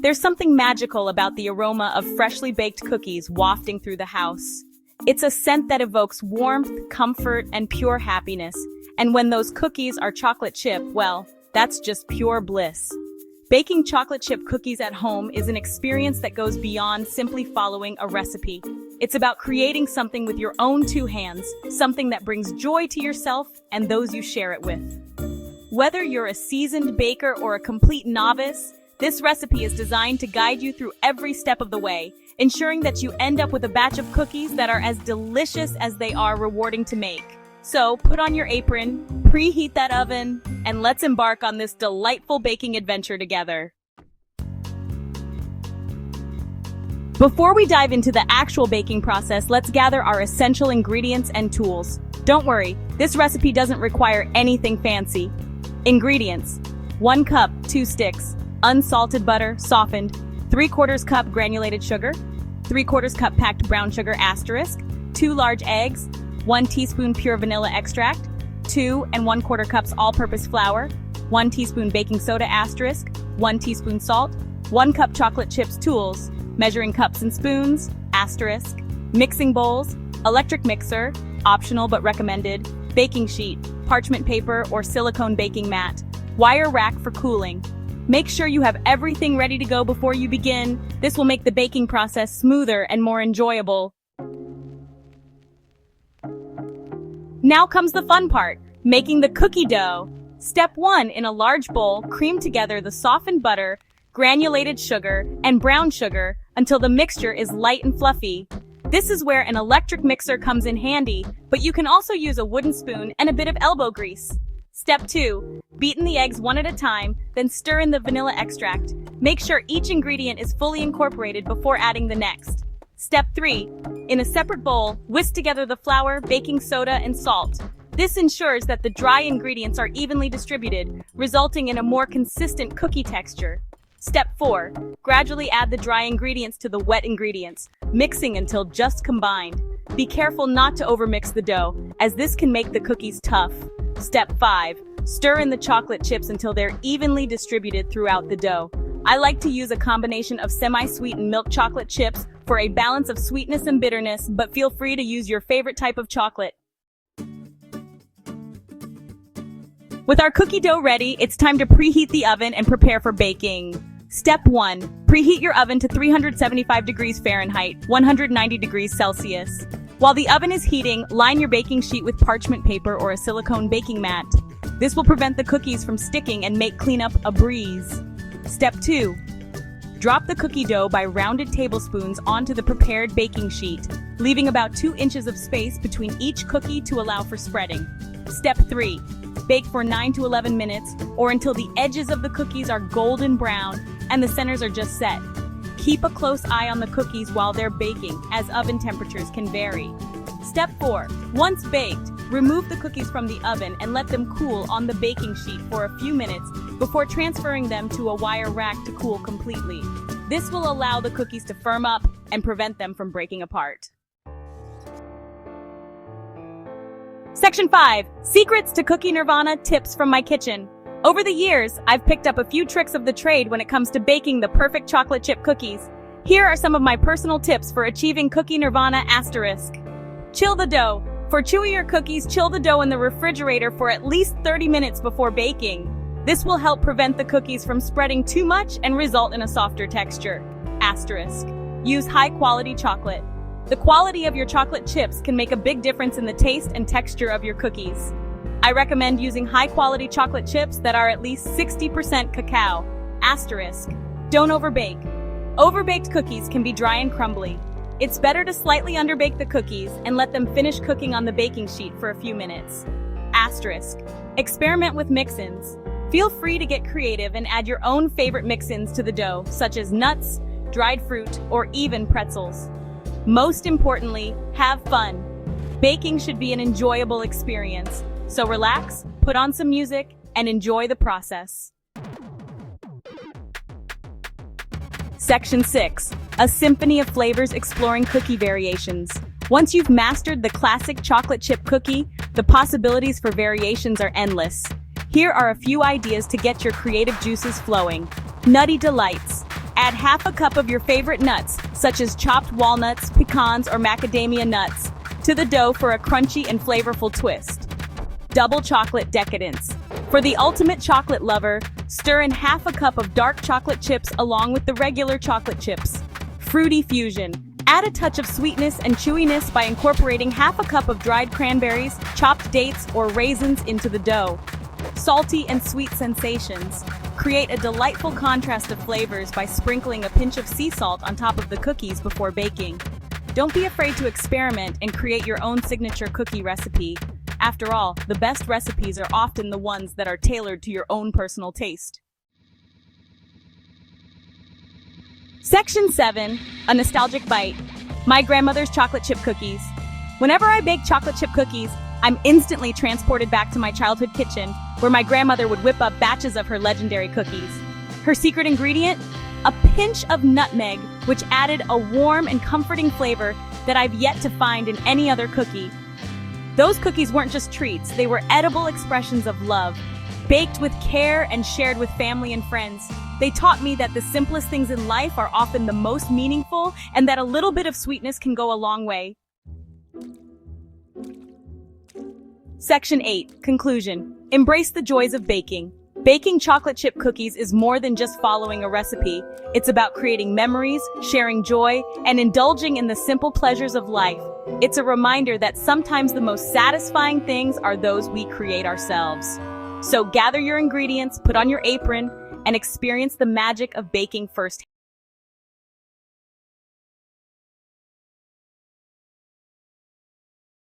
There's something magical about the aroma of freshly baked cookies wafting through the house. It's a scent that evokes warmth, comfort, and pure happiness. And when those cookies are chocolate chip, well, that's just pure bliss. Baking chocolate chip cookies at home is an experience that goes beyond simply following a recipe. It's about creating something with your own two hands, something that brings joy to yourself and those you share it with. Whether you're a seasoned baker or a complete novice, this recipe is designed to guide you through every step of the way, ensuring that you end up with a batch of cookies that are as delicious as they are rewarding to make. So put on your apron, preheat that oven, and let's embark on this delightful baking adventure together. Before we dive into the actual baking process, let's gather our essential ingredients and tools. Don't worry, this recipe doesn't require anything fancy. Ingredients: 1 cup, 2 sticks, unsalted butter, softened, 3/4 cup granulated sugar, 3/4 cup packed brown sugar asterisk, 2 large eggs, 1 teaspoon pure vanilla extract, 2 1/4 cups all-purpose flour, 1 teaspoon baking soda asterisk, 1 teaspoon salt, 1 cup chocolate chips tools, measuring cups and spoons, asterisk, mixing bowls, electric mixer, optional but recommended, baking sheet, parchment paper or silicone baking mat, wire rack for cooling. Make sure you have everything ready to go before you begin. This will make the baking process smoother and more enjoyable. Now comes the fun part, making the cookie dough. Step 1, in a large bowl, cream together the softened butter, granulated sugar, and brown sugar until the mixture is light and fluffy. This is where an electric mixer comes in handy, but you can also use a wooden spoon and a bit of elbow grease. Step 2, beat in the eggs one at a time, then stir in the vanilla extract. Make sure each ingredient is fully incorporated before adding the next. Step 3, in a separate bowl, whisk together the flour, baking soda, and salt. This ensures that the dry ingredients are evenly distributed, resulting in a more consistent cookie texture. Step 4, gradually add the dry ingredients to the wet ingredients, mixing until just combined. Be careful not to overmix the dough, as this can make the cookies tough. Step 5, stir in the chocolate chips until they're evenly distributed throughout the dough. I like to use a combination of semi-sweetened milk chocolate chips for a balance of sweetness and bitterness, but feel free to use your favorite type of chocolate. With our cookie dough ready, it's time to preheat the oven and prepare for baking. Step 1, preheat your oven to 375 degrees Fahrenheit, 190 degrees Celsius. While the oven is heating, line your baking sheet with parchment paper or a silicone baking mat. This will prevent the cookies from sticking and make cleanup a breeze. Step 2, drop the cookie dough by rounded tablespoons onto the prepared baking sheet, leaving about 2 inches of space between each cookie to allow for spreading. Step 3, bake for 9 to 11 minutes or until the edges of the cookies are golden brown and the centers are just set. Keep a close eye on the cookies while they're baking, as oven temperatures can vary. Step 4, once baked, remove the cookies from the oven and let them cool on the baking sheet for a few minutes before transferring them to a wire rack to cool completely. This will allow the cookies to firm up and prevent them from breaking apart. Section 5, Secrets to Cookie Nirvana, Tips from My Kitchen. Over the years, I've picked up a few tricks of the trade when it comes to baking the perfect chocolate chip cookies. Here are some of my personal tips for achieving cookie nirvana asterisk. Chill the dough. For chewier cookies, chill the dough in the refrigerator for at least 30 minutes before baking. This will help prevent the cookies from spreading too much and result in a softer texture. Asterisk. Use high-quality chocolate. The quality of your chocolate chips can make a big difference in the taste and texture of your cookies. I recommend using high-quality chocolate chips that are at least 60% cacao. Asterisk. Don't overbake. Overbaked cookies can be dry and crumbly. It's better to slightly underbake the cookies and let them finish cooking on the baking sheet for a few minutes. Asterisk. Experiment with mix-ins. Feel free to get creative and add your own favorite mix-ins to the dough, such as nuts, dried fruit, or even pretzels. Most importantly, have fun. Baking should be an enjoyable experience, so relax, put on some music, and enjoy the process. Section 6, a symphony of flavors exploring cookie variations. Once you've mastered the classic chocolate chip cookie, the possibilities for variations are endless. Here are a few ideas to get your creative juices flowing. Nutty delights. Add half a cup of your favorite nuts, such as chopped walnuts, pecans, or macadamia nuts, to the dough for a crunchy and flavorful twist. Double chocolate decadence. For the ultimate chocolate lover, stir in half a cup of dark chocolate chips along with the regular chocolate chips. Fruity fusion. Add a touch of sweetness and chewiness by incorporating half a cup of dried cranberries, chopped dates, or raisins into the dough. Salty and sweet sensations. Create a delightful contrast of flavors by sprinkling a pinch of sea salt on top of the cookies before baking. Don't be afraid to experiment and create your own signature cookie recipe. After all, the best recipes are often the ones that are tailored to your own personal taste. Section 7. A nostalgic bite. My grandmother's chocolate chip cookies. Whenever I bake chocolate chip cookies, I'm instantly transported back to my childhood kitchen, where my grandmother would whip up batches of her legendary cookies. Her secret ingredient? A pinch of nutmeg, which added a warm and comforting flavor that I've yet to find in any other cookie. Those cookies weren't just treats, they were edible expressions of love. Baked with care and shared with family and friends, they taught me that the simplest things in life are often the most meaningful and that a little bit of sweetness can go a long way. Section 8. Conclusion. Embrace the joys of baking. Baking chocolate chip cookies is more than just following a recipe. It's about creating memories, sharing joy, and indulging in the simple pleasures of life. It's a reminder that sometimes the most satisfying things are those we create ourselves. So gather your ingredients, put on your apron, and experience the magic of baking firsthand.